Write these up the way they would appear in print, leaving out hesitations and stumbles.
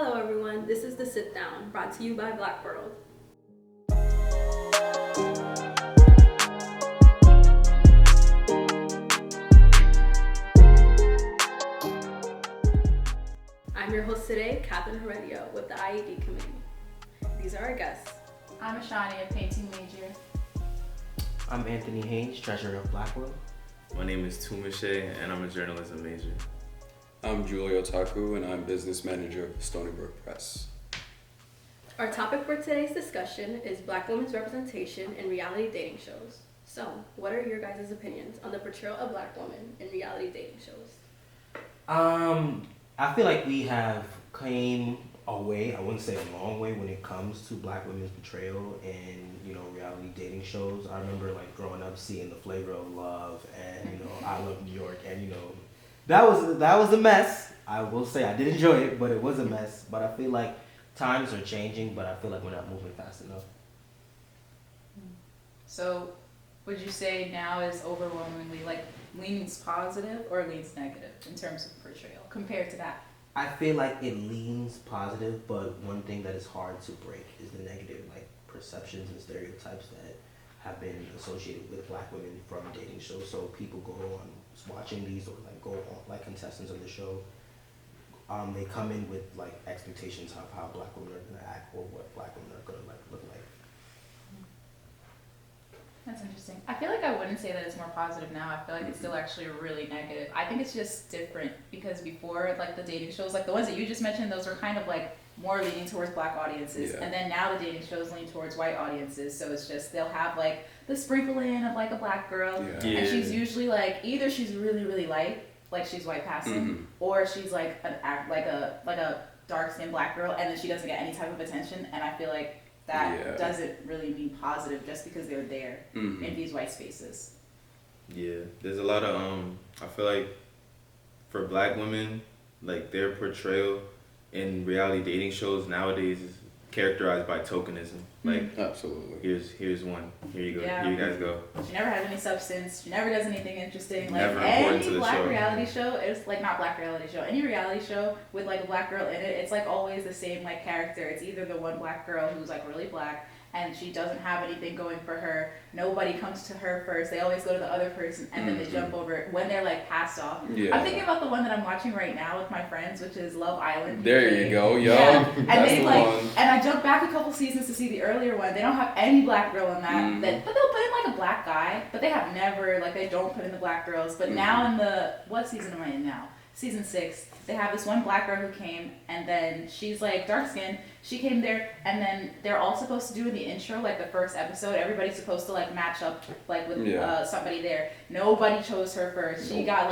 Hello everyone, this is The Sit Down, brought to you by Black World. I'm your host today, Catherine Heredia with the EID Committee. These are our guests. I'm Ashani, a painting major. I'm Anthony Haynes, treasurer of Black World. My name is Tumishe, and I'm a journalism major. I'm Julio Taku, and I'm business manager of Stony Brook Press. Our topic for today's discussion is Black women's representation in reality dating shows. So, what are your guys' opinions on the portrayal of Black women in reality dating shows? I feel like we have came a way, I wouldn't say a long way, when it comes to Black women's portrayal in, reality dating shows. I remember growing up seeing The Flavor of Love and, I Love New York, and that was a mess. I will say I did enjoy it, but it was a mess. But I feel like times are changing, but I feel like we're not moving fast enough. So, would you say now is overwhelmingly leans positive or leans negative in terms of portrayal compared to that? I feel like it leans positive, but one thing that is hard to break is the negative perceptions and stereotypes that have been associated with Black women from dating shows. So people go on watching these or go on contestants of the show. They come in with expectations of how Black women are gonna act or what Black women are gonna look like. That's interesting. I feel like I wouldn't say that it's more positive now. I feel like it's still actually really negative. I think it's just different because before, the dating shows, the ones that you just mentioned, those were kind of more leaning towards Black audiences. Yeah. And then now the dating shows lean towards white audiences. So it's just, they'll have the sprinkle in of a Black girl. Yeah. And she's usually either she's really, really light, she's white passing, or she's a dark skinned Black girl, and then she doesn't get any type of attention. And I feel like that doesn't really mean positive just because they're there in these white spaces. Yeah, there's a lot of I feel like for Black women, their portrayal in reality dating shows nowadays is characterized by tokenism. Absolutely. Here's one. Here you go. Yeah. Here you guys go. She never has any substance. She never does anything interesting. Never important to Any the Black show. reality show, it's not Black reality show. Any reality show with a Black girl in it, it's always the same character. It's either the one Black girl who's really Black and she doesn't have anything going for her. Nobody comes to her first. They always go to the other person and then they jump over it when they're passed off. Yeah. I'm thinking about the one that I'm watching right now with my friends, which is Love Island. There you go, yo. Yeah. And That's they the one. and I jumped back a couple seasons to see the earlier one. They don't have any Black girl in that, but they'll put in a Black guy. But they have never they don't put in the Black girls. But now in what season am I in now? Season 6. They have this one Black girl who came, and then she's dark skinned. She came there, and then they're all supposed to do in the intro, the first episode. Everybody's supposed to match up with somebody there. Nobody chose her first. She got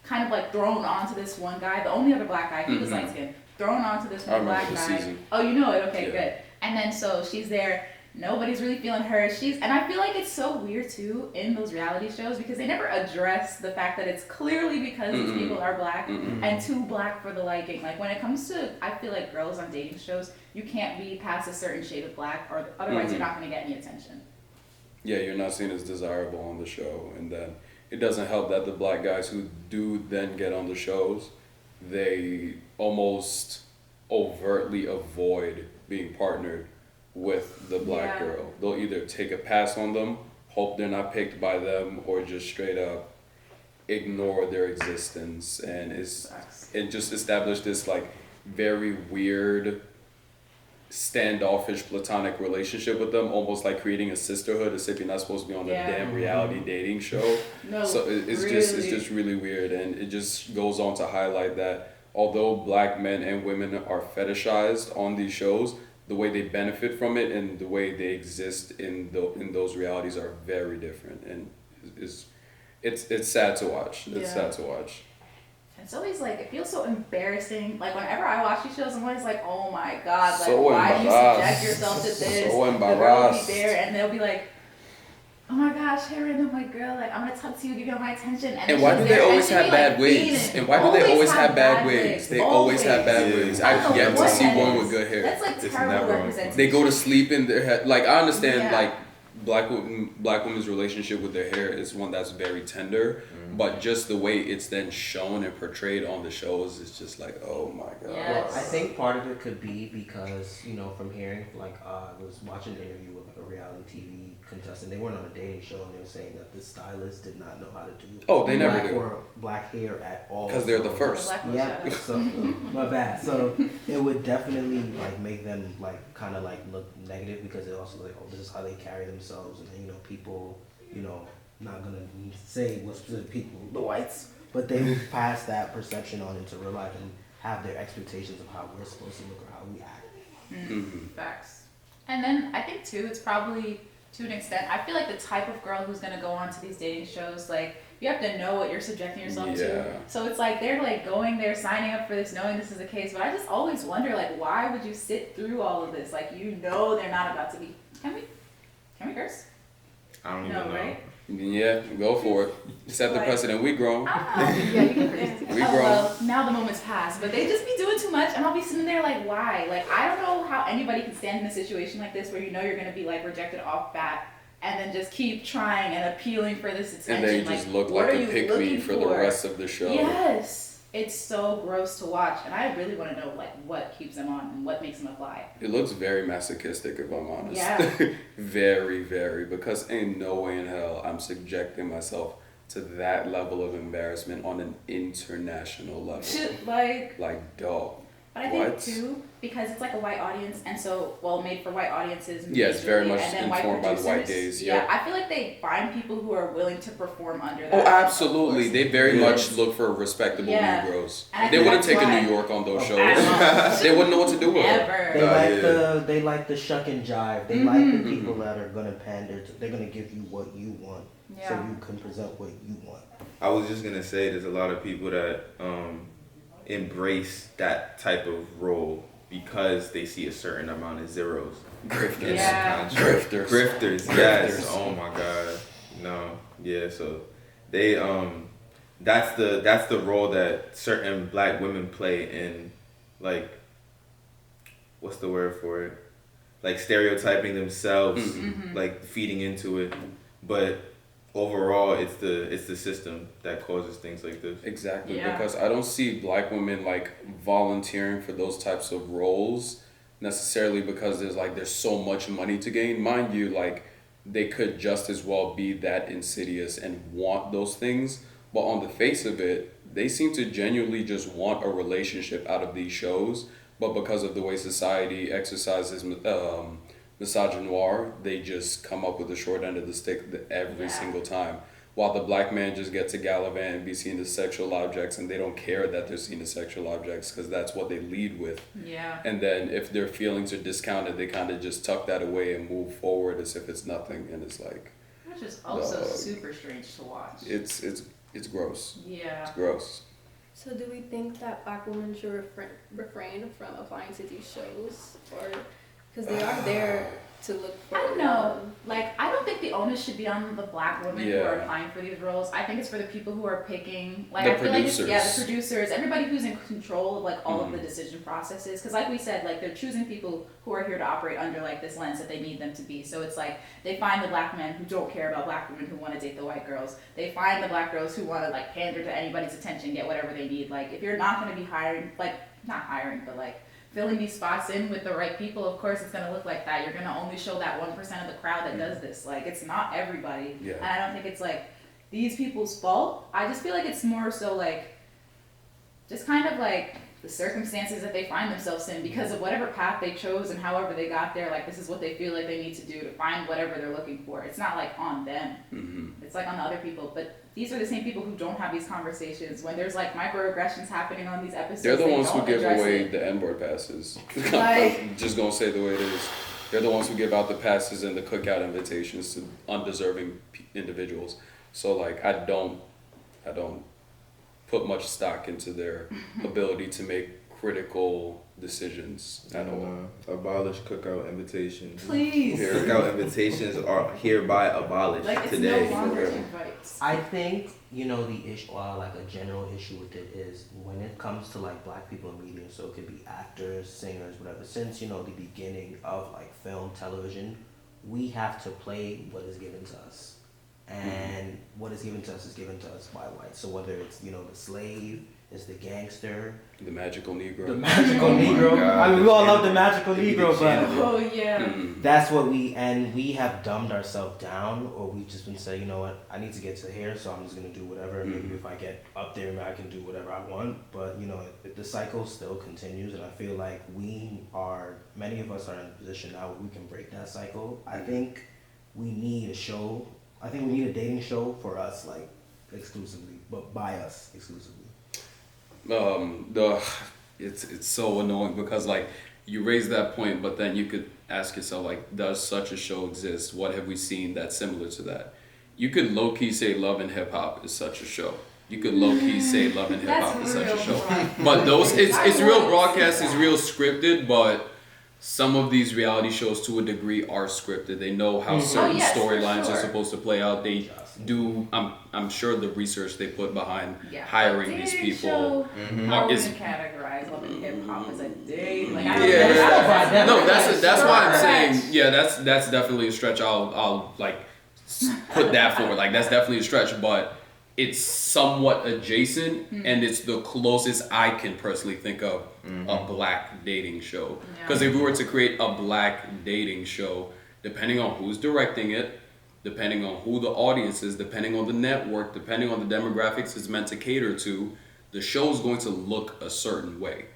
kind of thrown onto this one guy. The only other Black guy, he was light skinned, thrown onto this one Black guy. Season. Oh, you know it? Okay, Yeah. good. And then so she's there. Nobody's really feeling her. And I feel like it's so weird too in those reality shows because they never address the fact that it's clearly because these people are Black and too Black for the liking. When it comes to, I feel like girls on dating shows, you can't be past a certain shade of Black or otherwise you're not going to get any attention. Yeah, you're not seen as desirable on the show, and then it doesn't help that the Black guys who do then get on the shows, they almost overtly avoid being partnered with the Black girl. They'll either take a pass on them, hope they're not picked by them, or just straight up ignore their existence. And it just established this very weird standoffish platonic relationship with them, almost creating a sisterhood as if you're not supposed to be on the damn reality dating show. No, so it's just really weird, and it just goes on to highlight that although Black men and women are fetishized on these shows, the way they benefit from it and the way they exist in those realities are very different, and it's sad to watch. It's sad to watch. It's always it feels so embarrassing. Whenever I watch these shows, I'm always oh my God, So why do you subject embarrassed. yourself to this? So The girl will be embarrassed. there and they'll be oh my gosh, hey random white girl, I'm gonna talk to you, give you all my attention. And why do they always have bad wigs? And why do they always have bad wigs? They always have bad wigs. I've yet to see one with good hair. That's It's terrible never on. representation. They go to sleep in their head. I understand Black women's relationship with their hair is one that's very tender, But just the way it's then shown and portrayed on the shows is just like, oh my god. Yes. Well, I think part of it could be because, from hearing, I was watching an interview with a reality TV contestant. They weren't on a dating show, and they were saying that the stylist did not know how to do Oh, they never black do. or black hair at all. Because they're the first. Black girl Yeah, shadow. so my bad. So it would definitely make them kind of look negative, because it also this is how they carry themselves, and then people not gonna say what specific people, the whites, but they would pass that perception on into real life and have their expectations of how we're supposed to look or how we act. Facts. And then I think too, it's probably to an extent, I feel like the type of girl who's gonna go on to these dating shows, you have to know what you're subjecting yourself to. So it's they're going there, signing up for this, knowing this is the case. But I just always wonder, why would you sit through all of this? They're not about to be. Can we curse? I don't even know. Right? Yeah, go for it. Set the precedent. We grown. Yeah, you can curse. We grown. Well, now the moment's passed, but they just be doing too much, and I'll be sitting there why? I don't know how anybody can stand in a situation like this where you're gonna be rejected off bat, and then just keep trying and appealing for this attention. And they just look what like are a you pick me looking for the rest of the show. Yes. It's so gross to watch, and I really want to know what keeps them on and what makes them apply. It looks very masochistic, if I'm honest. Yeah. Very, very, because ain't no way in hell I'm subjecting myself to that level of embarrassment on an international level. Dog. But I think What? too, because it's a white audience, and so made for white audiences. Yeah, it's very majorly, much and then informed by the white producers. gaze, Yeah, yep. I feel like they find people who are willing to perform under that. Oh, absolutely. of They course. very Yes. much look for respectable Yeah. Negroes. And I They think wouldn't that's take why- New York on those shows. At all. They wouldn't know what to do with them. Ever. They like the shuck and jive. They like the people that are gonna pander to. They're gonna give you what you want, so Yeah. you can present what you want. I was just gonna say, there's a lot of people that embrace that type of role because they see a certain amount of zeros. Grifters. in Yeah. that contract. Grifters. Grifters, yes. Grifters. Oh my god. No. Yeah, so they that's the role that certain black women play in, what's the word for it? Stereotyping themselves, feeding into it. But overall it's the system that causes things like this. Exactly, Yeah. because I don't see black women volunteering for those types of roles necessarily because there's so much money to gain. Mind you, they could just as well be that insidious and want those things, but on the face of it, they seem to genuinely just want a relationship out of these shows, but because of the way society exercises misogynoir, they just come up with the short end of the stick every single time. While the black man just gets to gallivant and be seen as sexual objects, and they don't care that they're seen as sexual objects because that's what they lead with. Yeah. And then if their feelings are discounted, they kind of just tuck that away and move forward as if it's nothing. And it's Which is also super strange to watch. it's gross. Yeah. It's gross. So do we think that black women should refrain from applying to these shows, or because they are there to look for? I don't know. I don't think the onus should be on the black women who are Yeah. applying for these roles. I think it's for the people who are picking. The I feel producers. the producers, everybody who's in control of all of the decision processes. Because, we said, they're choosing people who are here to operate under this lens that they need them to be. So it's they find the black men who don't care about black women who want to date the white girls. They find the black girls who want to pander to anybody's attention, get whatever they need. If you're not going to be hiring, not hiring, but filling these spots in with the right people, of course it's going to look like that. You're going to only show that 1% of the crowd that does this. It's not everybody. Yeah. And I don't think it's these people's fault. I just feel it's more so just kind of the circumstances that they find themselves in because of whatever path they chose and however they got there. This is what they feel they need to do to find whatever they're looking for. It's not on them. It's on the other people. But these are the same people who don't have these conversations when there's microaggressions happening on these episodes. They're the they ones who don't give address away it. the N-word passes. Like- Just gonna say the way it is. They're the ones who give out the passes and the cookout invitations to undeserving individuals. So I don't put much stock into their ability to make critical decisions at all. Abolish cookout invitations. Please. Cookout invitations are hereby abolished It's today. no longer invites. I think the issue, a general issue with it is when it comes to black people in media. So it could be actors, singers, whatever. Since the beginning of film, television, we have to play what is given to us, and what is given to us is given to us by whites. So whether it's, you know, the slave, is the gangster, The magical Negro. the magical Oh my Negro. God, I mean, we all love the the magical Negro, but Oh yeah. that's what we have dumbed ourselves down, or we've just been saying, you know what, I need to get to here, so I'm just gonna do whatever. Maybe if I get up there, I can do whatever I want. But you know, the cycle still continues, and I feel like many of us are in a position now where we can break that cycle. I think we need a show. I think we need a dating show for us, like exclusively, but by us exclusively. It's so annoying because like you raise that point, but then you could ask yourself like, does such a show exist? What have we seen that's similar to that? You could low key say Love and Hip Hop is such a show. You could low key say Love and Hip Hop is such a show. But those it's real broadcast, it's real scripted, but some of these reality shows to a degree are scripted. They know how certain yes, for storylines are sure. supposed to play out. They do I'm sure the research they put behind Yeah. hiring But these dating people show, Mm-hmm. I is wouldn't categorize Love and Hip Hop as a date. Like, I Yeah. don't know. no, that's why I'm saying Stretch. yeah, that's definitely a stretch. I'll like put that forward. Like that's definitely a stretch, but it's somewhat adjacent and it's the closest I can personally think of a black dating show. Because if we were to create a black dating show, depending on who's directing it, depending on who the audience is, depending on the network, depending on the demographics it's meant to cater to, the show's going to look a certain way.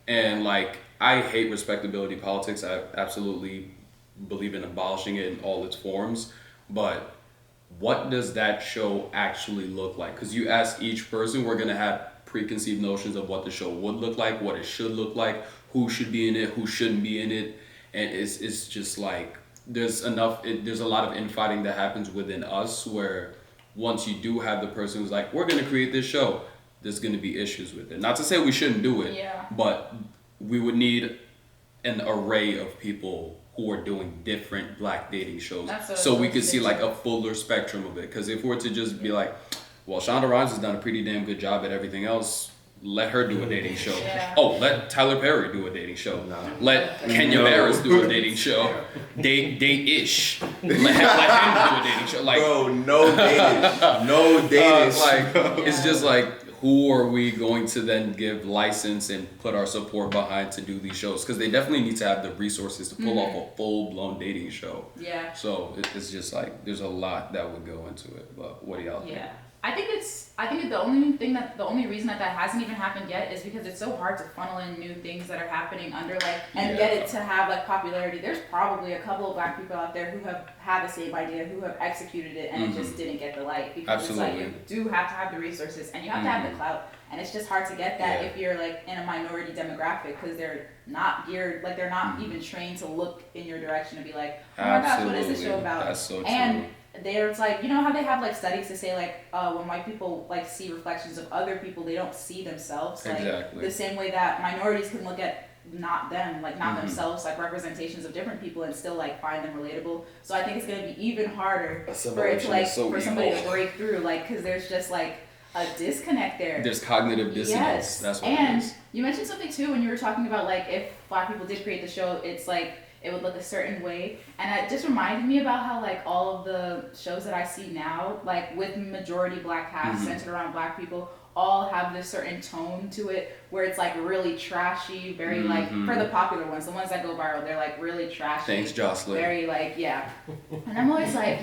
And like, I hate respectability politics. I absolutely believe in abolishing it in all its forms. But what does that show actually look like? Because you ask each person, we're going to have preconceived notions of what the show would look like, what it should look like, who should be in it, who shouldn't be in it. And it's just like, there's a lot of infighting that happens within us where once you do have the person who's like, we're going to create this show, there's going to be issues with it. Not to say we shouldn't do it, but we would need an array of people who are doing different black dating shows so we could see like a fuller spectrum of it. Because if we were to just be like, well, Shonda Rhimes has done a pretty damn good job at everything else, let her do a dating show. Oh, let Tyler Perry do a dating show. Let Kenya Barris do a dating show. Date-ish. Let him do a dating show. Like, bro, no dating. No dating. like, it's just like, who are we going to then give license and put our support behind to do these shows? Because they definitely need to have the resources to pull off a full-blown dating show. Yeah. So it's just like, there's a lot that would go into it. But what do y'all think? Yeah. I think the only reason that hasn't even happened yet is because it's so hard to funnel in new things that are happening under like and get it to have like popularity. There's probably a couple of black people out there who have had the same idea, who have executed it, and it just didn't get the light because it's like you do have to have the resources and you have to have the clout, and it's just hard to get that if you're like in a minority demographic because they're not geared, like they're not even trained to look in your direction and be like, oh my gosh, what is this show about? That's so true. And there's like, you know how they have like studies to say like when white people like see reflections of other people, they don't see themselves like the same way that minorities can look at not them, like not themselves, like representations of different people and still like find them relatable. So I think it's going to be even harder for it to like for somebody to break through, like because there's just like a disconnect there. There's cognitive dissonance. Yes. That's what and it is. You mentioned something too when you were talking about like if black people did create the show, it's like it would look a certain way, and it just reminded me about how like all of the shows that I see now, like with majority black cast centered around black people, all have this certain tone to it where it's like really trashy, very like for the popular ones, the ones that go viral, they're like really trashy. Thanks, Jocelyn. Very like and I'm always like,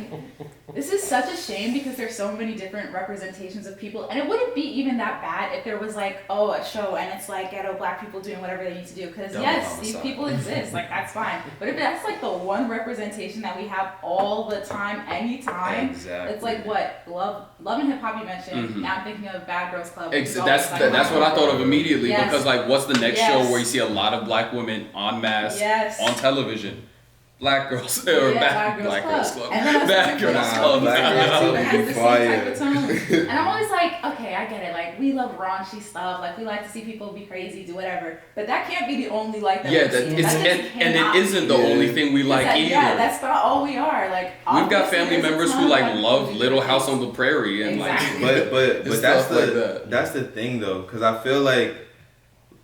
this is such a shame because there's so many different representations of people, and it wouldn't be even that bad if there was like a show and it's like ghetto black people doing whatever they need to do, because yes, these people exist, like that's fine, but if that's like the one representation that we have all the time, anytime, it's like what love and hip hop you mentioned. Now I'm thinking of Bad Girls Club. That's what I thought of immediately because like what's the next show where you see a lot of black women en masse on television? Black Girls or Black Girls Club. Bad Girls Club. And I'm always like, okay, I get it. Like we love raunchy stuff. Like we like to see people be crazy, do whatever. But that can't be the only like that. And it isn't the only thing we like either. Yeah, that's not all we are. Like we've got family members who like love Little House on the Prairie and like. But that's the thing though, because I feel like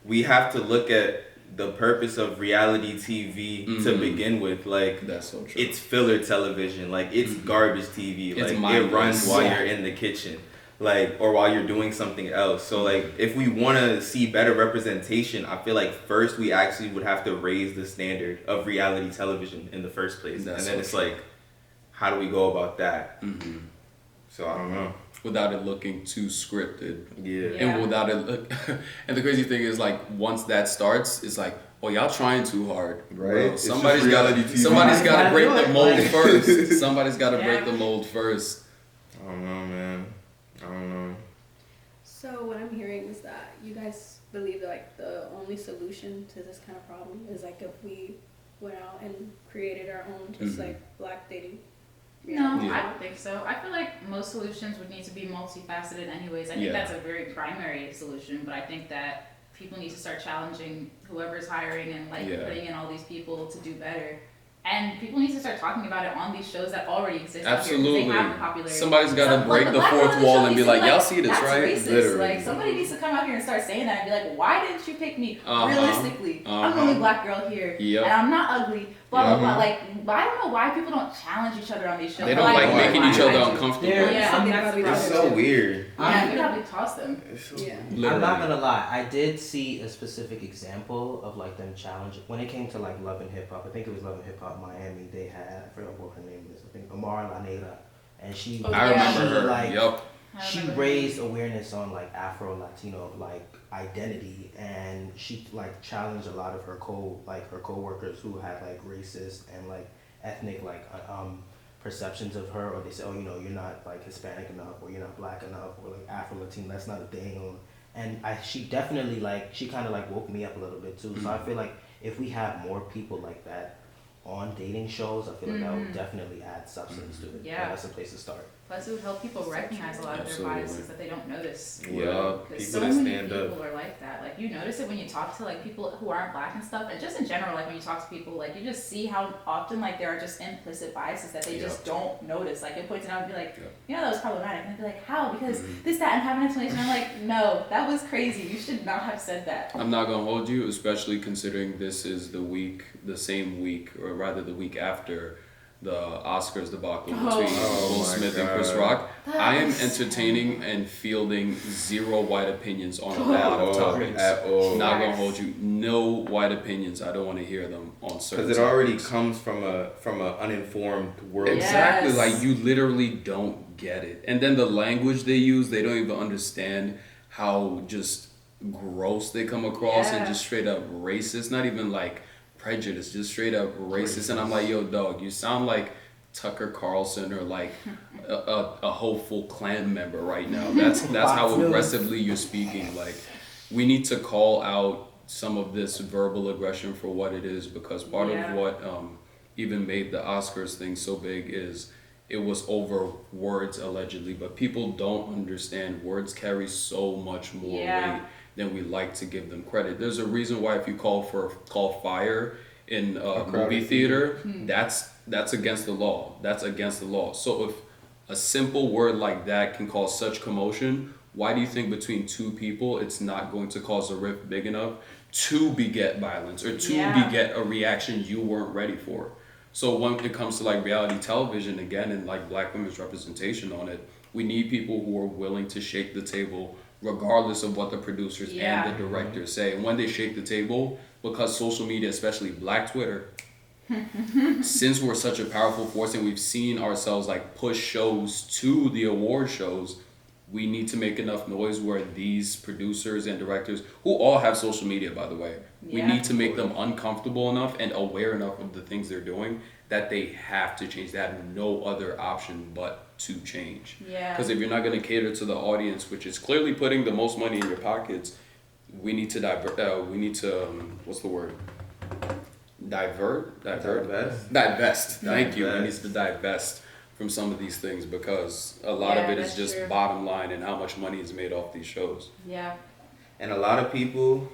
we have to look at the purpose of reality TV to begin with. Like, That's so true. it's filler television. Like, it's garbage TV. It's Like, it mindless. runs while Yeah. you're in the kitchen. Like, or while you're doing something else. So, like, if we want to see better representation, I feel like first we actually would have to raise the standard of reality television in the first place. That's and then so it's true. like, how do we go about that? Mm-hmm. So, I don't know. Without it looking too scripted. Yeah. Yeah. And without it look, and the crazy thing is like once that starts, it's like, oh, y'all trying too hard, Right. bro. It's Somebody's just got reality to TV. somebody's got to Gotta break do the it. mold Like- first. Somebody's got to Yeah. break the mold first. I don't know, man. I don't know. So what I'm hearing is that you guys believe that like the only solution to this kind of problem is like if we went out and created our own just Mhm. like black dating. No, Yeah. I don't think so. I feel like most solutions would need to be multifaceted anyways. I think Yeah. that's a very primary solution, but I think that people need to start challenging whoever's hiring and like Yeah. putting in all these people to do better. And people need to start talking about it on these shows that already exist Absolutely. out here, 'cause they have the popularity. Somebody's got to Some- break like, the Black fourth Women wall show and be needs to like, y'all see this, that's right? racist. Literally. Like somebody needs to come out here and start saying that and be like, why didn't you pick me? Uh-huh. Realistically, I'm the Uh-huh. only black girl here, Yep. and I'm not ugly. Blah blah Yeah. blah. Like, I don't know why people don't challenge each other on these shows. They don't But like I do. making each I other do. uncomfortable. Yeah. Yeah, Something that's probably the It's problem. so weird. Yeah, you probably toss them. It's so Yeah. I'm Literally. not gonna lie. I did see a specific example of like them challenge when it came to like Love and Hip Hop. I think it was Love and Hip Hop Miami. They had, I forgot what her name is. I think Amara Laneda, and she. Oh, I yeah. remember her. Like, Yup. I she remember raised awareness on like Afro Latino like identity, and she like challenged a lot of her coworkers who had like racist and like ethnic perceptions of her, or they say, oh, you know, you're not like Hispanic enough, or you're not black enough, or like Afro Latino, that's not a thing. And she definitely like she kind of like woke me up a little bit too. So I feel like if we have more people like that on dating shows, I feel like that would definitely add substance to it. Yeah. And that's a place to start. Plus, it would help people recognize a lot of their Absolutely. biases that they don't notice. Yeah. Because People so that many stand people up. are like that. Like you notice it when you talk to like people who aren't black and stuff, and just in general, like when you talk to people, like you just see how often like there are just implicit biases that they Yeah. just don't notice. Like it points it out and be like, Yeah. you know, that was problematic, and I'd be like, how? Because this, that, and have an explanation. I'm like, no, that was crazy. You should not have said that. I'm not gonna hold you, especially considering this is the same week, or rather the week after the Oscars debacle between Oh. Will Oh my Smith and Chris God. Rock. That I am was entertaining and fielding zero white opinions on a lot of topics. At all. Not gonna Yes. hold you. No white opinions. I don't want to hear them on certain. Because it already topics. comes from a uninformed world. Exactly. Yes. Like you literally don't get it. And then the language they use, they don't even understand how just gross they come across and Yeah. just straight up racist. Not even like prejudice, just straight up racist. And I'm like, yo, dog, you sound like Tucker Carlson or like a hopeful Klan member right now. That's how Fox News. aggressively you're speaking. Like we need to call out some of this verbal aggression for what it is, because part Yeah. of what even made the Oscars thing so big is it was over words allegedly, but people don't understand words carry so much more Yeah. weight than we like to give them credit. There's a reason why if you call fire in a crowded movie theater, that's against the law. That's against the law. So if a simple word like that can cause such commotion, why do you think between two people it's not going to cause a rift big enough to beget violence or to Yeah. beget a reaction you weren't ready for? So when it comes to like reality television again and like black women's representation on it, we need people who are willing to shake the table regardless of what the producers Yeah. and the directors say. And when they shake the table, because social media, especially Black Twitter, since we're such a powerful force and we've seen ourselves like push shows to the award shows, we need to make enough noise where these producers and directors, who all have social media by the way, we Yeah. need to make them uncomfortable enough and aware enough of the things they're doing that they have to change. They have no other option but to change. Yeah. Because if you're not going to cater to the audience, which is clearly putting the most money in your pockets, we need to what's the word? Divest. Thank you. We need Divest. to divest from some of these things because a lot of Yeah, it is that's just true. bottom line and how much money is made off these shows. Yeah. And a lot of people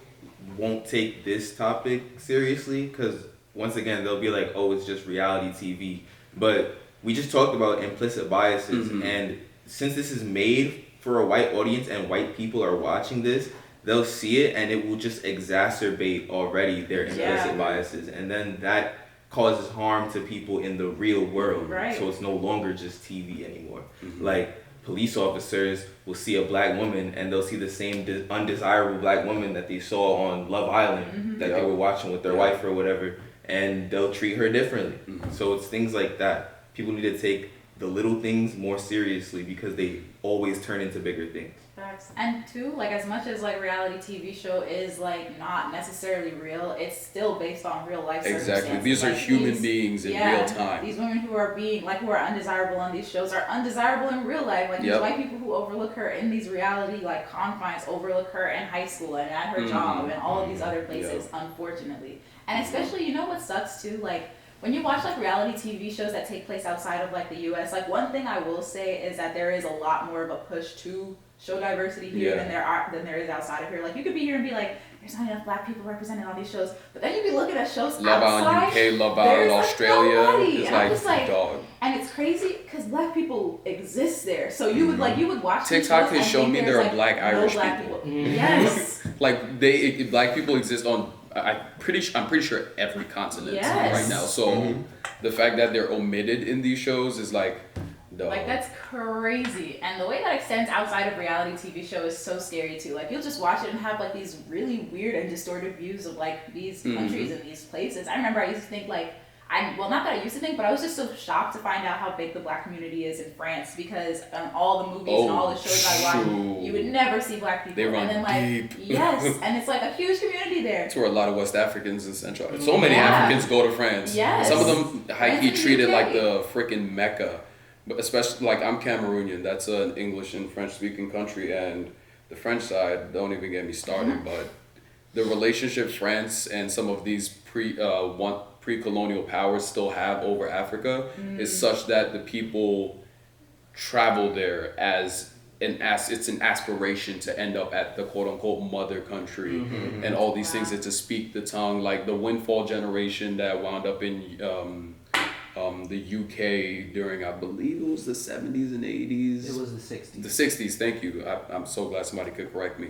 won't take this topic seriously because once again they'll be like, oh, it's just reality TV. But we just talked about implicit biases, Mhm. and since this is made for a white audience and white people are watching this, they'll see it and it will just exacerbate already their implicit Yeah. biases, and then that causes harm to people in the real world. Right. So it's no longer just TV anymore. Mhm. Like police officers will see a black woman and they'll see the same undesirable black woman that they saw on Love Island that they were watching with their wife or whatever, and they'll treat her differently. So it's things like that. People need to take the little things more seriously because they always turn into bigger things. Facts. And two, like as much as like reality TV show is like not necessarily real, it's still based on real life Exactly. circumstances. These are Like, human beings in real time. These women who are being like who are undesirable on these shows are undesirable in real life. Like these white people who overlook her in these reality like confines overlook her in high school and at her job and all of these other places, unfortunately. And especially, you know what sucks too, like when you watch like reality TV shows that take place outside of like the US, like one thing I will say is that there is a lot more of a push to show diversity here than there is outside of here. Like you could be here and be like, there's not enough black people represented on these shows, but then you be looking at shows Love outside. Island UK, Love Island Australia. Nobody. It's And I'm just like, dog. and it's crazy because black people exist there. So you would like you would watch these TikTok shows has and shown think me there's, there are like, black no Irish black people. Yes. Like black people exist on I'm pretty sure every continent Yes. right now. So the fact that they're omitted in these shows is like, dog. Like that's crazy. And the way that extends outside of reality TV show is so scary too. Like you'll just watch it and have like these really weird and distorted views of like these countries and these places. I remember I used to think like not that I used to think, but I was just so shocked to find out how big the black community is in France because on all the movies and all the shows I watched, you would never see black people. They run and then like deep. yes, and it's like a huge community there. That's where a lot of West Africans and Central. So many Africans go to France. Yes. Some of them high-key And it's treated UK. like the freaking Mecca. But especially like I'm Cameroonian. That's an English and French speaking country, and the French side don't even get me started. But the relationship France and some of these pre-colonial powers still have over Africa is such that the people travel there as it's an aspiration to end up at the quote unquote mother country and all these things, and to speak the tongue, like the Windfall generation that wound up in the UK during, I believe it was the 70s and 80s. It was the 60s. The 60s, thank you. I'm so glad somebody could correct me.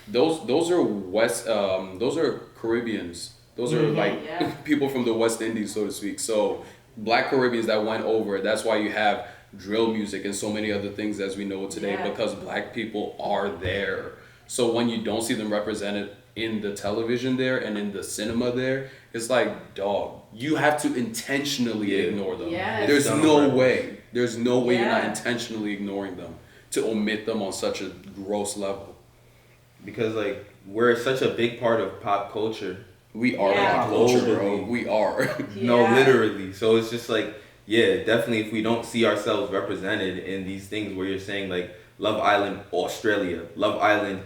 Those are those are Caribbeans. Those are like people from the West Indies, so to speak. So black Caribbeans that went over. That's why you have drill music and so many other things as we know it today, because black people are there. So when you don't see them represented in the television there and in the cinema there, it's like, dog, you have to intentionally ignore them. Yes. There's no way. There's no way you're not Yeah. intentionally ignoring them to omit them on such a gross level. Because like we're such a big part of pop culture. We are Yeah. pop culture, bro. Globally. We are. No, literally. So it's just like, yeah, definitely if we don't see ourselves represented in these things where you're saying like Love Island Australia, Love Island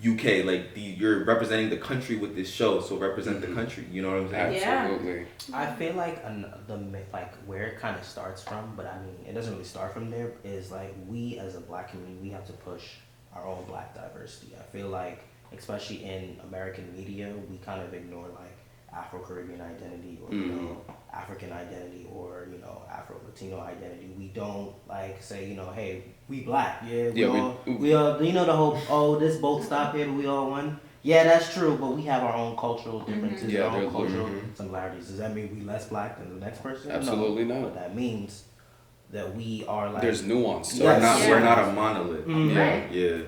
UK, like you're representing the country with this show, so represent the country. You know what I'm saying? Absolutely. I feel like like where it kind of starts from, but I mean it doesn't really start from there. Is like we as a black community, we have to push our own black diversity. I feel like especially in American media, we kind of ignore like Afro-Caribbean identity or you know African identity or you know Afro-Latino identity. We don't like say you know hey we black we all you know the whole this boat stop here but we all one. Yeah, that's true, but we have our own cultural differences, our own cultural similarities. Does that mean we less black than the next person? Absolutely no. not. But that means that we are like There's nuance. So We're not a monolith. Right. Yeah.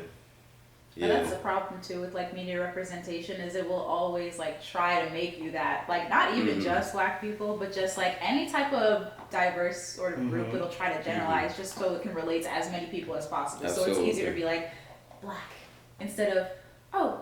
And that's the problem too with like media representation is it will always like try to make you that like not even just black people but just like any type of diverse sort of group it'll try to generalize just so it can relate to as many people as possible. Absolutely. So it's easier to be like black instead of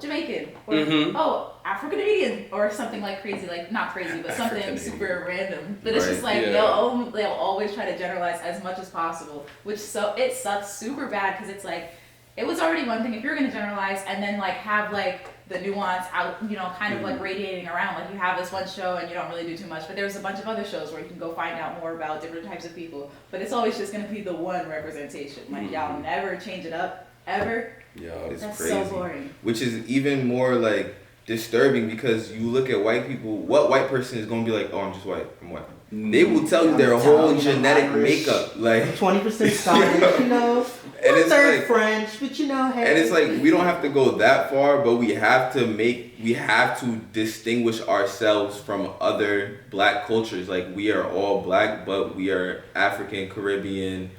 Jamaican or Afro-Canadian or something like crazy, like not crazy but something super random. But it's just like they'll always try to generalize as much as possible, which it sucks super bad because it's like it was already one thing if you're going to generalize and then like have like the nuance out, you know, kind of like radiating around. Like you have this one show and you don't really do too much, but there's a bunch of other shows where you can go find out more about different types of people. But it's always just going to be the one representation. Like y'all never change it up ever. Yeah, It's That's crazy. so boring. Which is even more like disturbing because you look at white people. What white person is gonna be like? Oh, I'm just white. I'm white. They will tell you their whole genetic makeup, like 20% Scottish, you know, and it's third like French, but you know, hey. and it's like we don't have to go that far, but we have to distinguish ourselves from other black cultures. Like we are all black, but we are African, Caribbean,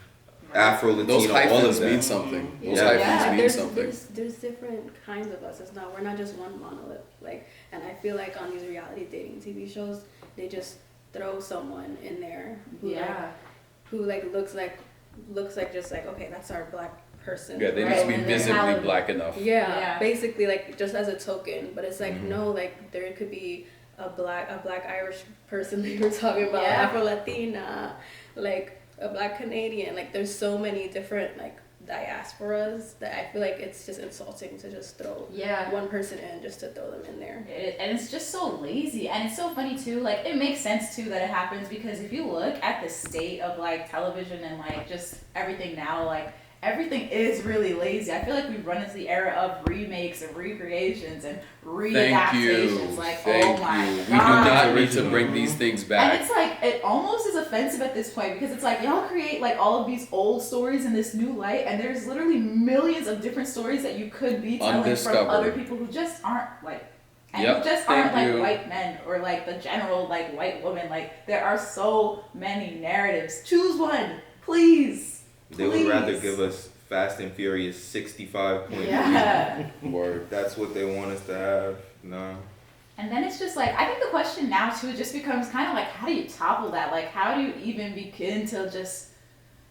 Afro, Latino, Those all of hyphens that. mean something. Those Yeah. hyphens mean there's, something. there's different kinds of us. We're not just one monolith. Like, and I feel like on these reality dating TV shows, they just throw someone in there who looks like just like, okay, that's our black person. Yeah, they Right, need to be and they're visibly talented. black enough. Yeah, basically like just as a token, but it's like no, like there could be a black Irish person that you were talking about, Yeah. Afro Latina, like a black Canadian. Like there's so many different like diasporas that I feel like it's just insulting to just throw one person in just to throw them in there. And it's just so lazy, and it's so funny too. Like it makes sense too that it happens because if you look at the state of like television and like just everything now, like everything is really lazy. I feel like we've run into the era of remakes and recreations and Thank you. readaptations. Like, Thank oh my you. We do god. not need to bring these things And back. it's like, it almost is offensive at this point because it's like, y'all create like all of these old stories in this new light, and there's literally millions of different stories that you could be telling from Undiscovered. other people who just aren't like, and Yep, who just thank aren't like you. white men or like the general like white woman. Like, there are so many narratives. Choose one, please. They would rather Please. give us Fast and Furious 65.3. Yeah. Word. That's what they want us to have. No. And then it's just like, I think the question now too just becomes kind of like, how do you topple that? Like, how do you even begin to just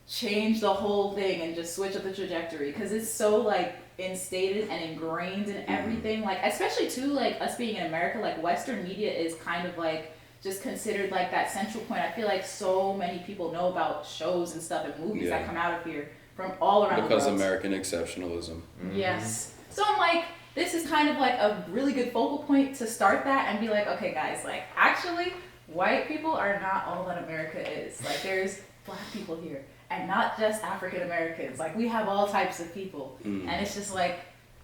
change the whole thing and just switch up the trajectory? Because it's so like instated and ingrained in everything. Like, especially too, like us being in America, like Western media is kind of like just considered like that central point. I feel like so many people know about shows and stuff and movies that come out of here from all around Because the world. American exceptionalism. Yes. So I'm like, this is kind of like a really good focal point to start that and be like, okay guys, like actually white people are not all that America is. Like there's black people here and not just African Americans. Like we have all types of people. And it's just like,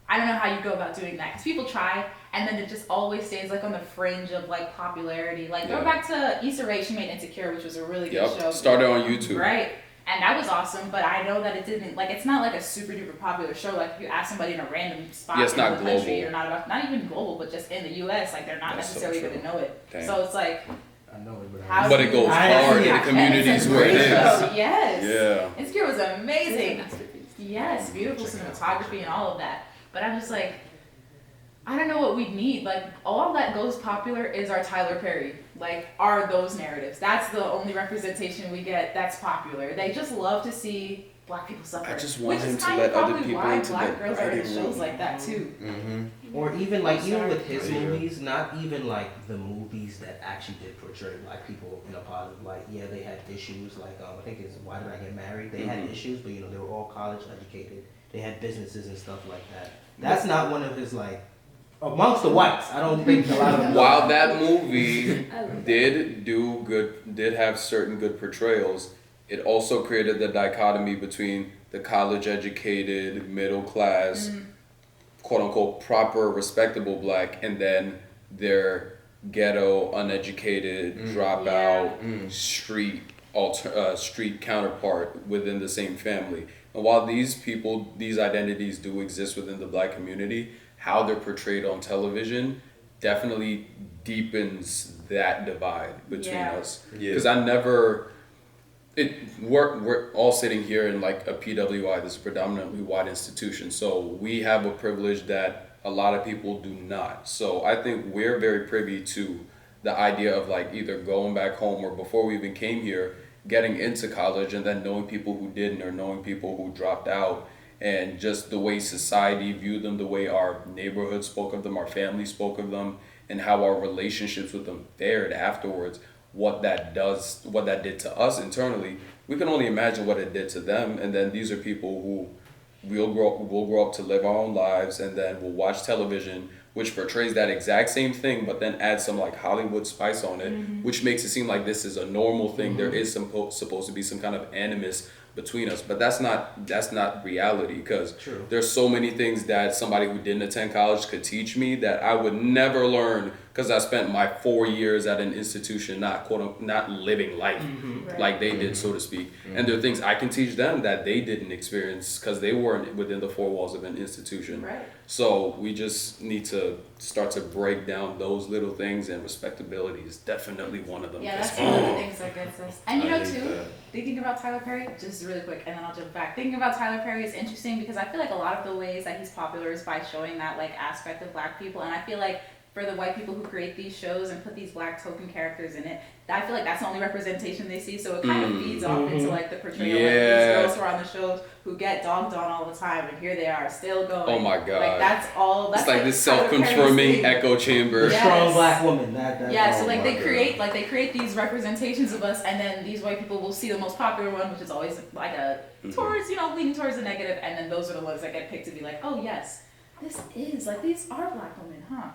I don't know how you go about doing that because people try and then it just always stays like on the fringe of like popularity. Like go back to Issa Rae, she made Insecure, which was a really good show. Started on YouTube. Right. And that was awesome, but I know that it didn't, like, it's not like a super duper popular show. Like, if you ask somebody in a random spot it's in not the country, global. or not even global, but just in the US, like, they're not That's so necessarily true. going to know it. Damn. So it's like, I know it, how But do it you- goes hard in the communities where it is. Yes. Yeah. Insecure was It's a amazing. masterpiece. Yes, beautiful cinematography and all of that. But I'm just like, I don't know what we need. Like, all that goes popular is our Tyler Perry. Like, are those narratives. That's the only representation we get that's popular. They just love to see black people suffer. I just want which him is to kind let of other probably people why into black the girls are in writing shows room. like that too. Or even like even with his Sorry. movies, not even like the movies that actually did portray black people in a positive light. Yeah, they had issues. Like I think it's Why Did I Get Married? They had issues, but you know they were all college educated. They had businesses and stuff like that. That's not one of his like amongst the whites. I don't think a lot of them. While that movie I love that. did have certain good portrayals, it also created the dichotomy between the college educated, middle class, quote unquote proper, respectable black, and then their ghetto, uneducated, dropout, street counterpart within the same family. And while these people, these identities do exist within the black community, how they're portrayed on television definitely deepens that divide between us. Yeah. Because we're all sitting here in like a PWI, this is a predominantly white institution. So we have a privilege that a lot of people do not. So I think we're very privy to the idea of like either going back home or before we even came here, getting into college and then knowing people who didn't or knowing people who dropped out, and just the way society viewed them, the way our neighborhood spoke of them, our family spoke of them, and how our relationships with them fared afterwards, what that did to us internally. We can only imagine what it did to them. And then these are people who we'll grow up to live our own lives, and then we'll watch television which portrays that exact same thing, but then adds some like Hollywood spice on it, which makes it seem like this is a normal thing. There is supposed to be some kind of animus between us. But that's not reality, because True. there's so many things that somebody who didn't attend college could teach me that I would never learn, because I spent my 4 years at an institution not living life Right. like they did, so to speak. And there are things I can teach them that they didn't experience because they weren't within the four walls of an institution. Right. So we just need to start to break down those little things, and respectability is definitely one of them. Yeah, 'Cause, that's one of the things that gets us. And you I know, hate too, that. thinking about Tyler Perry, just really quick, and then I'll jump back. Thinking about Tyler Perry is interesting because I feel like a lot of the ways that he's popular is by showing that like aspect of black people, and I feel like for the white people who create these shows and put these black token characters in it, I feel like that's the only representation they see. So it kind of feeds off into like the portrayal of these girls who are on the shows who get dogged on all the time, and here they are still going. Oh my God. Like that's all. That's it's like this Tyler Perry's self-confirming thing. echo chamber. Yeah. Strong Yes. black woman. That Yeah, so oh like my they God. create these representations of us, and then these white people will see the most popular one, which is always like a towards, leaning towards the negative, and then those are the ones that get picked to be like, oh yes, this is like these are black women, huh?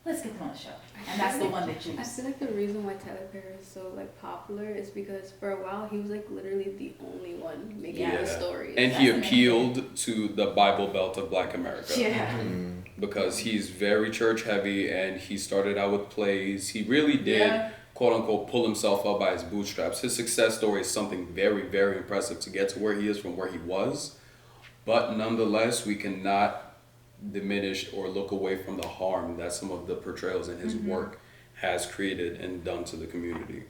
Let's get them on the show, and that's the one they I choose. feel like the reason why Tyler Perry is so like popular is because for a while he was like literally the only one making the stories. And he That's amazing. appealed to the Bible Belt of Black America. Yeah. Because he's very church heavy, and he started out with plays. He really did, Yeah. quote unquote, pull himself up by his bootstraps. His success story is something very, very impressive to get to where he is from where he was. But nonetheless, we cannot diminish or look away from the harm that some of the portrayals in his work has created and done to the community.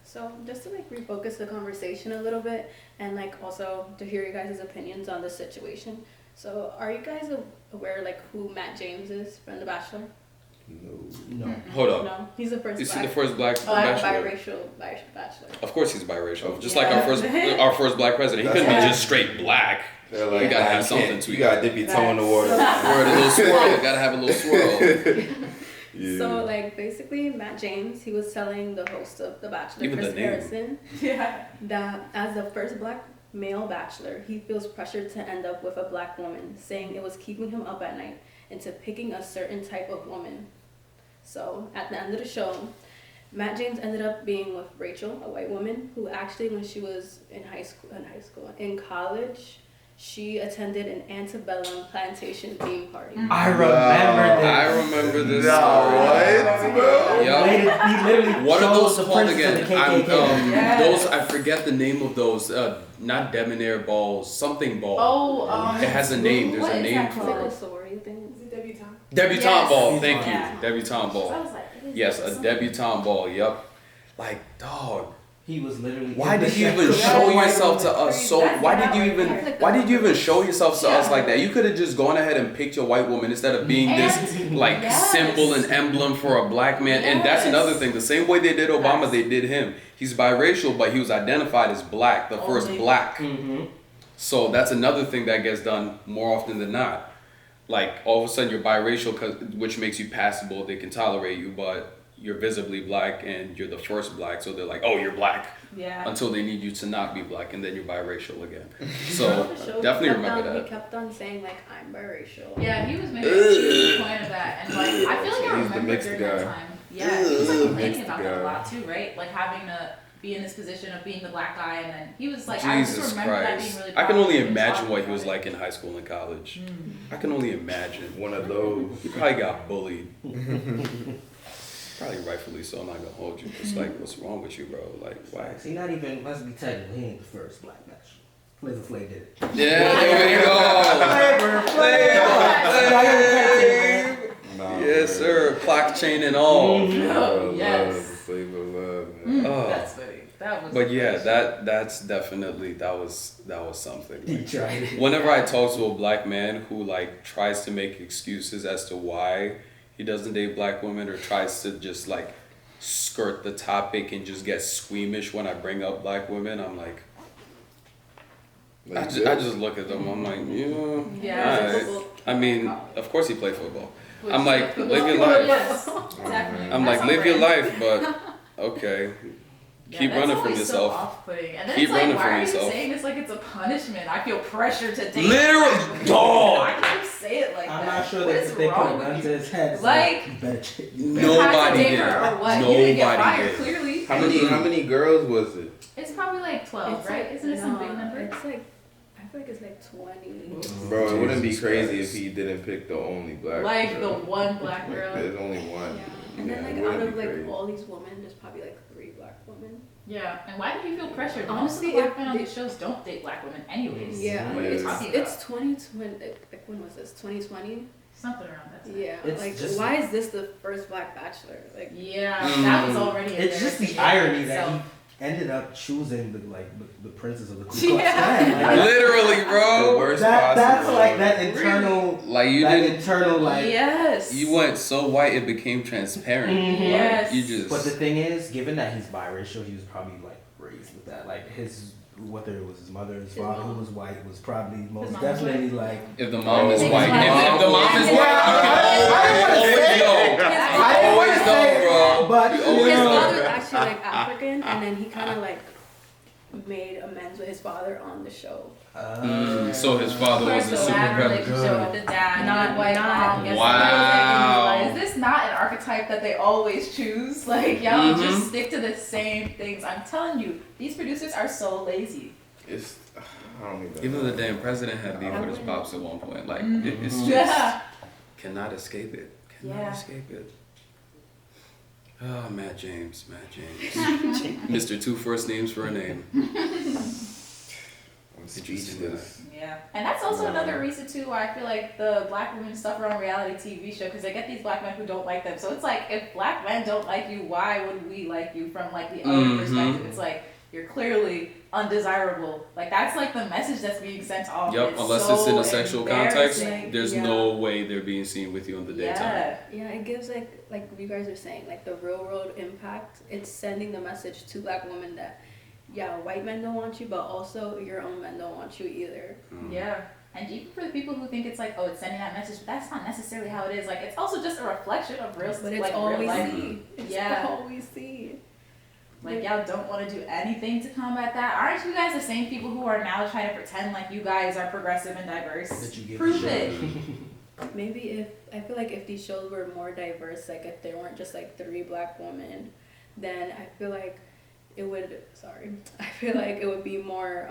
So just to like refocus the conversation a little bit, and like also to hear your guys' opinions on the situation. So are you guys aware like who Matt James is from The Bachelor? No. Hold up. No, he's the first Is he black, the first black black bachelor? biracial bachelor. Of course he's biracial. Just Yeah. like our first black president. He couldn't be just straight black. They're like, You gotta "Nah, have something can't- to you it." gotta dip your toe in the water. Word, a little swirl. Gotta have a little swirl. Yeah. So like basically Matt James, he was telling the host of The Bachelor, Even Chris the name. Harrison, Yeah. that as the first black male bachelor, he feels pressured to end up with a black woman, saying it was keeping him up at night into picking a certain type of woman. So at the end of the show, Matt James ended up being with Rachel, a white woman, who actually when she was in college, she attended an antebellum plantation theme party. I remember this. I remember this No, story. what, bro? Yup. He literally What are chose those the called princess again? of the KKK. Yes. Those I forget the name of those. Not debonair balls, something ball. Oh, It has a name. There's what a is name that It's for like called? a sorority thing. Debutante Yes. ball. Thank Yeah. you. Debutante I ball. was like, it is Yes, a something. debutante ball. Yup. Like, dog. He was literally. Why did you Yeah. even show Yeah. yourself to us? So That's why not did you right even there. why did you even show yourself to us Yeah. like that? You could have just gone ahead and picked your white woman instead of being this And- like yes. symbol and emblem for a black man. And that's Yes. another thing. The same way they did Obama, Yes. they did him. He's biracial, but he was identified as black, the first Only. black. Mm-hmm. So that's another thing that gets done more often than not. Like all of a sudden you're biracial, which makes you passable. They can tolerate you, but you're visibly black and you're the first black. So they're like, oh, you're black. Yeah. Until they need you to not be black, and then you're biracial again. Throughout So the show, definitely he kept remember on, that. He kept on saying like, I'm biracial. Yeah, he was making a huge point of that, and like I feel like I He's the remember mixed during guy. that time. Yeah, he was like complaining Mixed about that a guy. lot too, right? Like having to be in this position of being the black guy, and then he was like, I Jesus just remember that being Christ. really. I can only powerful when imagine talking what he about was it. like in high school and college. I can only imagine. One of those. He probably got bullied. Probably rightfully so. I'm not gonna hold you. It's like, what's wrong with you, bro? Like, why? See, not even. Let's be technical. He ain't the first black bachelor. Flavor Flav did it. Yeah, there we go. Nah, Yes, sir. Clock chain and all. Oh, yes. Flavor love, man. Oh. That's funny. That was. But yeah, that's definitely that was something. He tried it. Whenever I talk to a black man who like tries to make excuses as to why he doesn't date black women, or tries to just like skirt the topic and just get squeamish when I bring up black women, I'm like, I just look at them. I'm like, yeah. Yeah. alright. I mean, of course he played football. Which- I'm like, live your life. Yes, definitely. I'm like, That's live your on life, but okay. Yeah, Keep that's running from always yourself. So off-putting. And then Keep it's like, running why from are yourself. you saying this like it's a punishment? I feel pressure to date. Literally, dog. Why can't you say it like I'm that? not sure What that is if they put a wrong gun with to you? his head. it's Like, you better check. You Nobody had to date did. her or what? You didn't get Nobody fired, did. clearly. How many girls was it? It's probably like 12, right? Isn't it some big number? It's like, I feel like it's like 20. Bro, it wouldn't be Jesus crazy Christ. if he didn't pick the only black Like the girl. one black girl. There's only one. Yeah. And then Yeah, like it out wouldn't of be like crazy. all these women, there's probably like 3 black women. Yeah. And why do you feel pressured? Honestly, Most of the black if men on they- these shows don't date black women anyways. Yeah, What are you it's talking it's about? 2020. Like when was this? 2020. Something around that time. Yeah. It's Like just- why is this the first black bachelor? Like Yeah, that was already. a It's just the diversity irony in that itself. he ended up choosing the princess of the Ku Klux Yeah. Klan. Like, Literally, The bro. worst that's possible. like that internal, Like you that didn't. internal like. Yes. You went so white it became transparent. Mhm. Yes. You just. But the thing is, given that he's biracial, he was probably like raised with that. Like whether it was his mother, his His father mom. who was white, was probably most mom was definitely like. If the mom is Oh. white, Yeah. if the mom is Yeah, white, I you always know. I You didn't always wanna know, say- bro. But You you always his know, know. father was actually like African, and then he kind of like made amends with his father on the show. So his father was a So super bad rebel. relationship with the dad, Not- not white not- mom. Yes, Wow. Is this not an archetype that they always choose? Like, y'all Mhm. just stick to the same things. I'm telling you, these producers are so lazy. It's. I don't even Even know. the damn president had beef with his pops at one point. Like it's just Yeah. cannot escape it. Cannot Yeah. escape it. Oh, Matt James, Mr. Two First Names for a name. I'm speechless. Yeah, and that's also another reason too why I feel like the black women suffer on reality TV show because they get these black men who don't like them. So it's like if black men don't like you, why would we like you from like the other Mhm. perspective? It's like you're clearly undesirable. Like that's like the message that's being sent off. Yup, It's unless so it's in a sexual context, embarrassing. there's Yeah. no way they're being seen with you in the daytime. Yeah. Yeah, it gives like you guys are saying, like the real world impact. It's sending the message to black women that yeah, white men don't want you, but also your own men don't want you either. Yeah. And even for the people who think it's like, oh, it's sending that message, but that's not necessarily how it is. Like, it's also just a reflection of real, But it's like, all real we life. see. It's Yeah. all we see. Like, y'all don't want to do anything to combat that. Aren't you guys the same people who are now trying to pretend like you guys are progressive and diverse? that you give Prove a shit. it. Maybe if I feel like if these shows were more diverse, like if there weren't just like 3 black women, then I feel like it would. Sorry, I feel like it would be more.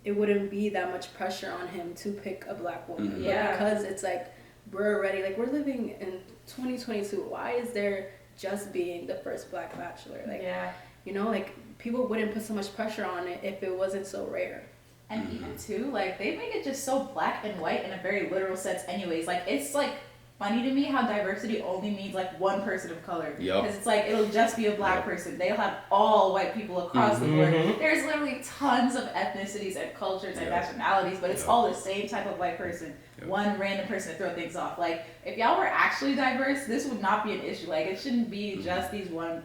It wouldn't be that much pressure on him to pick a black woman. Mhm. Yeah. But because it's like we're already like we're living in 2022. Why is there just being the first black bachelor? Like Yeah. you know, like people wouldn't put so much pressure on it if it wasn't so rare. And even too, like, they make it just so black and white in a very literal sense anyways. Like, it's like funny to me how diversity only means like one person of color. Yup. Because it's like it'll just be a black Yup. person. They'll have all white people across the board. Mhm. There's literally tons of ethnicities and cultures and Yup. nationalities, but it's Yup. all the same type of white person. Yup. One random person to throw things off. Like, if y'all were actually diverse, this would not be an issue. Like, it shouldn't be just this one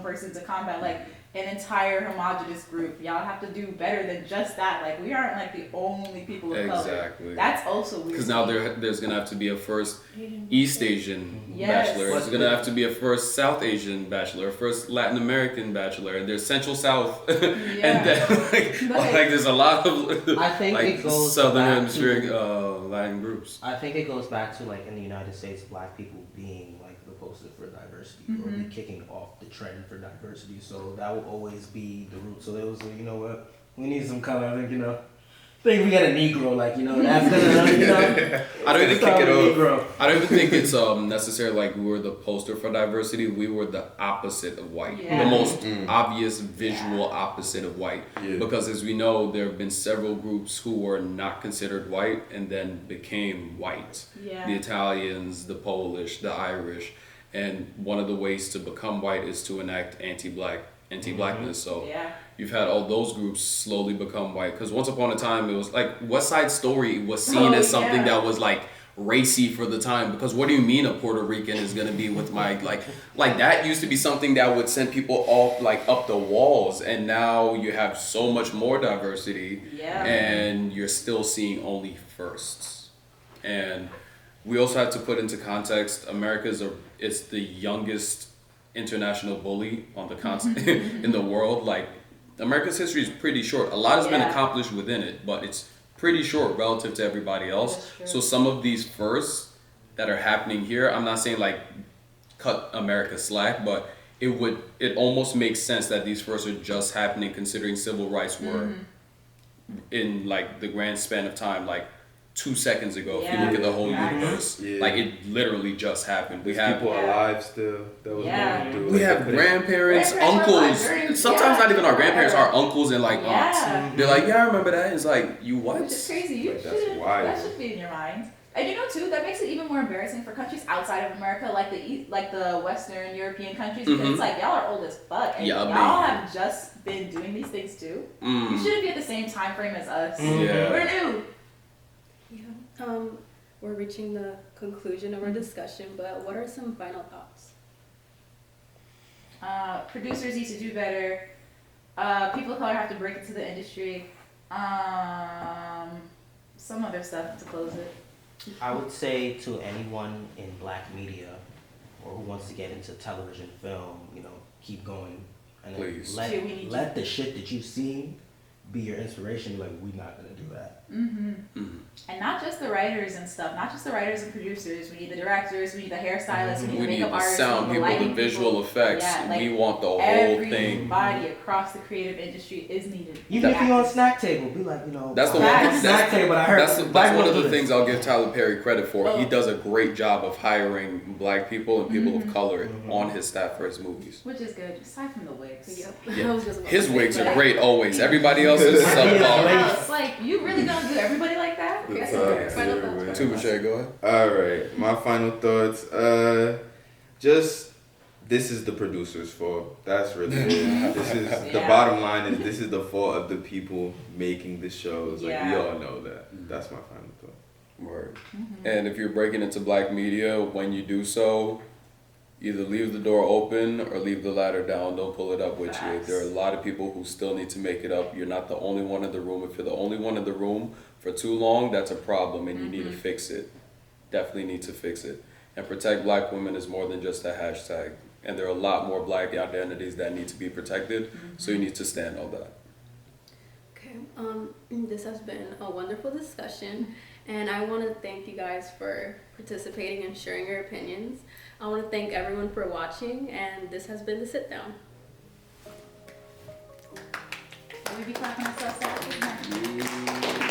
person to combat like an entire homogenous group. Y'all have to do better than just that. Like, we aren't like the only people of color. Exactly. That's also weird. Because now there's gonna have to be a first East Asian Yes. bachelor. There's gonna have to be a first South Asian bachelor, a first Latin American bachelor, and there's Central South, and then like there's a lot of I think like it goes Southern back Hemispheric to- Latin groups. I think it goes back to like in the United States, black people being like the poster for diversity, or Mhm. be kicking off the trend for diversity. So that will always be the root. So it was, you know what, we need some color. I think think we got a Negro, like that's gonna, I don't even it's not kick it a off. Negro. I don't even think it's necessary. Like we were the poster for diversity. We were the opposite of white, Yeah. the most Mm. obvious visual opposite of white. Yeah. Because as we know, there have been several groups who were not considered white and then became white. Yeah. The Italians, the Polish, the Irish, and one of the ways to become white is to enact anti-blackness. So Yeah. you've had all those groups slowly become white. Because once upon a time, it was like West Side Story was seen as something that was like racy for the time. Because what do you mean a Puerto Rican is gonna be with my like that used to be something that would send people off like up the walls, and now you have so much more diversity, Yeah. and you're still seeing only firsts. And we also have to put into context, it's the youngest international bully on the continent in the world. Like America's history is pretty short. A lot has been Yeah. accomplished within it, but it's pretty short relative to everybody else. That's true. So some of these firsts that are happening here, I'm not saying like cut America slack, but it almost makes sense that these firsts are just happening considering civil rights were in like the grand span of time, like 2 seconds ago. If you look at the whole universe, like it literally just happened. We have people alive still that was going through. we have grandparents, uncles. Sometimes not even our grandparents, our uncles and like aunts. They're like, yeah, I remember that. It's like, you what? Which is crazy. You Like, should. wild. That should be in your mind. And you know too, that makes it even more embarrassing for countries outside of America, like the Western European countries, because it's like y'all are old as fuck, and y'all have just been doing these things too. You shouldn't be at the same time frame as us. We're new. Yeah. We're reaching the conclusion of our discussion, but what are some final thoughts? Producers need to do better. People of color have to break into the industry. Some other stuff to close it. I would say to anyone in black media or who wants to get into television, film, you know, keep going. And Please. let the shit that you've seen be your inspiration. Like, we're not going to do that. And not just the writers and stuff, not just the writers and producers. We need the directors, we need the hairstylists, we need We the need makeup the artists, sound we need the people, the lighting visual effects. Yeah, like we want the whole thing. Everybody across the creative industry is needed. Even if you're on snack table, be like, you know. That's the I'm one. on snack table. I heard That's one of the things I'll give Tyler Perry credit for. He does a great job of hiring black people and people of color on his staff for his movies. Which is good, aside from the wigs. Yeah. His wigs are great always. Everybody else is subpar. It's like, you really gonna do everybody like that? Touche, go ahead. Alright, my final thoughts. Just, this is the producer's fault. That's really it. This is the bottom line is this is the fault of the people making the shows. Like, we all know that. That's my final thought. Word. And if you're breaking into black media, when you do so, either leave the door open or leave the ladder down. Don't pull it up with you. There are a lot of people who still need to make it up. You're not the only one in the room. If you're the only one in the room for too long, that's a problem and you need to fix it. Definitely need to fix it. And protect black women is more than just a hashtag. And there are a lot more black identities that need to be protected. So you need to stand on that. Okay, this has been a wonderful discussion, and I want to thank you guys for participating and sharing your opinions. I want to thank everyone for watching, and this has been The Sit Down. Will we be clapping ourselves out?